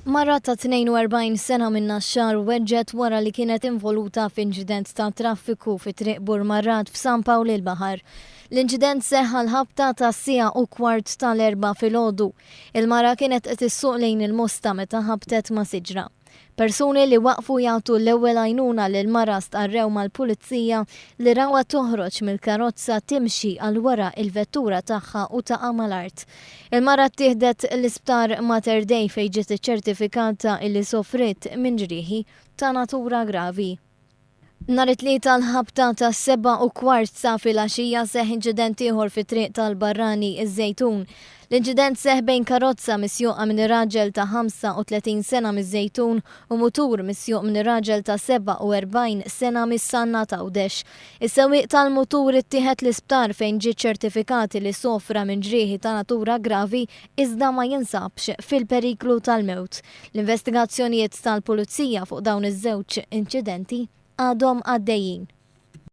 Mara ta' 42 sena minna xar weġġet wara li kienet involuta f'inċident ta' traffiku fi triq Burmarrat f'San Pawl il-Baħar. L-inċident seħħa l-ħabta ta' sija u kwart tal-4 filgħodu. Il-mara kienet qed issuq lejn il-Mosta meta ħabtet ma' siġra. Persuni li waqfu jagħtu l-ewwel għajnuna lil mara stqarrew mal-pulizija li rawha toħroġ mill-karozza timxi għal wara il-vettura tagħha u taqa' mal-art. Il-mara ttieħdet l-isptar Mater Dei fejn ġiet iċċertifikata li sofrit minn ġrieħi ta' natura gravi. Nhar it-tlieta l-ħabta ta' 7:15 sa filgħaxija seħħ inċident ieħor fit-triq tal-Barrani iż-Żejtun. L-inċident seħħ bejn karozza misjuqa minn raġel ta' 35 sena miż-Żejtun u mutur misjuq minn raġel ta' 47 sena mis-Sanna ta' Għawdex. Is-sewwieq tal-mutur ittieħed l-isptar fejn ġie ċertifikati li sofra minn ġrieħi ta' natura gravi iżda ma jinsabx fil-periklu tal-mewt. L-investigazzjonijiet tal-pulizija fuq dawn iż-żewġ inċidenti għadhom għaddejjin.